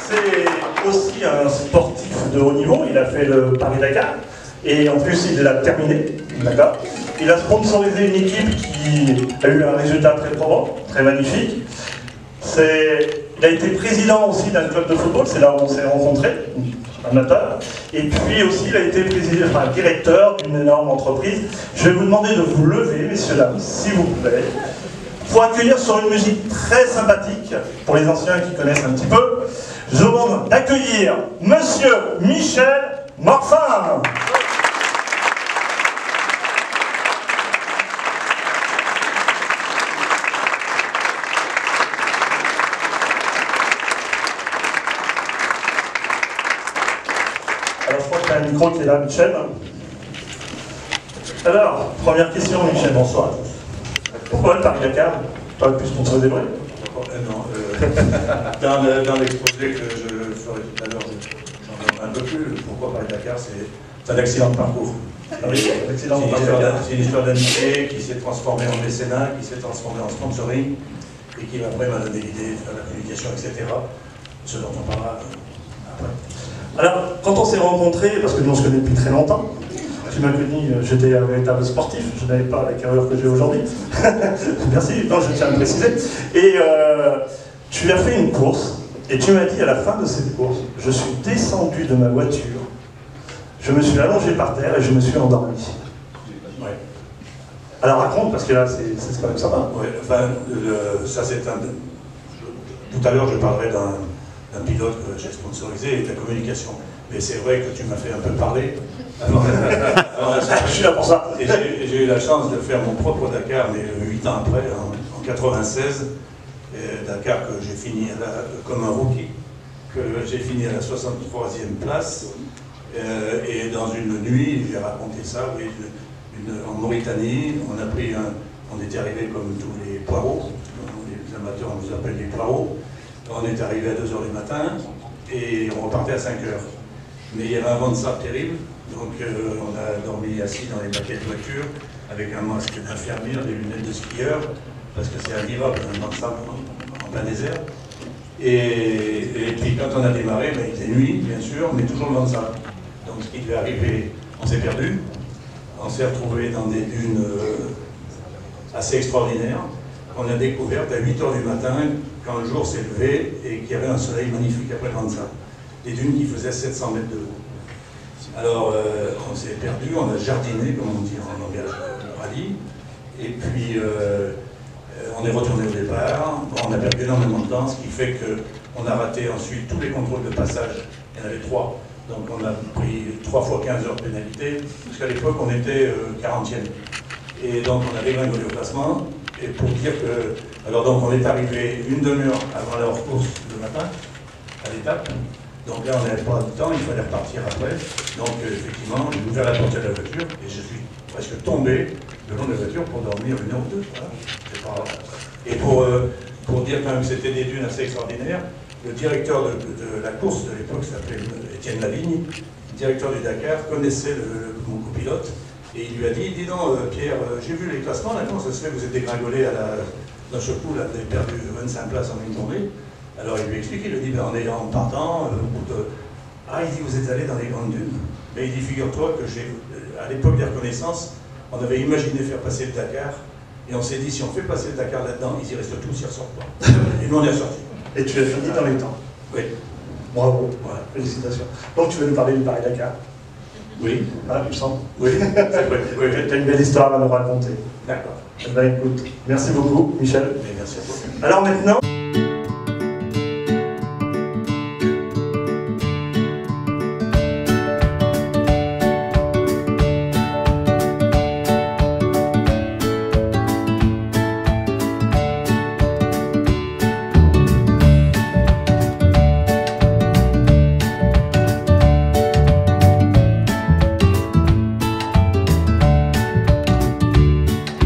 c'est aussi un sportif de haut niveau. Il a fait le Paris-Dakar et en plus il l'a terminé. D'accord. Il a sponsorisé une équipe qui a eu un résultat très probant, très magnifique. Il a été président aussi d'un club de football, c'est là où on s'est rencontrés, amateur. Et puis aussi, il a été directeur d'une énorme entreprise. Je vais vous demander de vous lever, messieurs, dames, s'il vous plaît, pour accueillir sur une musique très sympathique, pour les anciens qui connaissent un petit peu, je vous demande d'accueillir Monsieur Michel Morfin. Alors, je crois qu'il y a un micro qui est là, Michel. Alors, première question, Michel, bonsoir. Pourquoi le Paris-Dakar? Tu aurais pu sponsoriser vrai? Non, dans l'exposé que je ferai tout à l'heure, j'en ai un peu plus. Pourquoi Paris-Dakar? C'est un accident de parcours. C'est une histoire d'amitié qui s'est transformée en mécénat, qui s'est transformée en sponsoring, et qui après m'a donné l'idée de faire la communication, etc. Ce dont on parlera après. Alors, quand on s'est rencontrés, parce que nous on se connaît depuis très longtemps, tu m'as connu, j'étais un véritable sportif, je n'avais pas la carrure que j'ai aujourd'hui. Merci, non, je tiens à le préciser. Et tu as fait une course, et tu m'as dit à la fin de cette course, je suis descendu de ma voiture, je me suis allongé par terre et je me suis endormi. Ouais. Alors raconte, parce que là, c'est quand même sympa. Ouais, enfin, ça c'est un... Tout à l'heure, je parlerai d'un pilote que j'ai sponsorisé et de la communication. Mais c'est vrai que tu m'as fait un peu parler. Je suis là pour ça. Et j'ai eu la chance de faire mon propre Dakar, mais 8 ans après, en 96. Dakar que j'ai fini comme un rookie, que j'ai fini à la 63e place. Et dans une nuit, j'ai raconté ça, oui, en Mauritanie, on était arrivé comme tous les poireaux, les amateurs on vous appelle les poireaux. On est arrivé à 2h du matin et on repartait à 5h. Mais il y avait un vent de sable terrible, donc on a dormi assis dans les paquets de voiture avec un masque d'infirmière, des lunettes de skieur, parce que c'est invivable, un vent de sable en plein désert. Et puis quand on a démarré, ben, il était nuit, bien sûr, mais toujours le vent de sable. Donc ce qui devait arriver, on s'est perdu. On s'est retrouvé dans des dunes assez extraordinaires. On a découvert à 8h du matin, quand le jour s'est levé, et qu'il y avait un soleil magnifique après le vent de sable. Des dunes qui faisaient 700 mètres de haut. Alors on s'est perdu, on a jardiné, comme on dit en langage rallye, et puis on est retourné au départ. Bon, on a perdu énormément de temps, ce qui fait qu'on a raté ensuite tous les contrôles de passage. Il y en avait 3. Donc on a pris 3 fois 15 heures de pénalité, parce qu'à l'époque on était 40e. Et donc on a dégringolé au classement, et pour dire que... Alors donc on est arrivé une demi-heure avant leur course le matin, à l'étape. Donc là on n'avait pas de temps, il fallait repartir après. Donc effectivement, j'ai ouvert la porte de la voiture, et je suis presque tombé le long de la voiture pour dormir 1 heure ou 2. Voilà. Et pour dire quand même que c'était des dunes assez extraordinaires, le directeur de la course de l'époque s'appelait Étienne Lavigne, directeur du Dakar, connaissait mon copilote, et il lui a dit, dis donc Pierre, j'ai vu les classements, là, comment ça se fait que vous êtes dégringolé d'un seul coup, là, vous avez perdu 25 places en une journée. Alors il lui a expliqué, il lui a dit, ben, en partant, ah, il dit, vous êtes allé dans les grandes dunes. Mais il dit, figure-toi que à l'époque des reconnaissances, on avait imaginé faire passer le Dakar, et on s'est dit, si on fait passer le Dakar là-dedans, ils y restent tous, ils ne ressortent pas. Et nous on est ressortis. Et tu as fini dans les temps. Oui. Bravo, voilà. Félicitations. Donc tu veux nous parler du Paris-Dakar? Oui. Ah, il me semble. Oui, c'est vrai. Oui. Tu as une belle histoire à nous raconter. D'accord. Eh bien, écoute, merci beaucoup, Michel. Et merci à toi. Alors maintenant...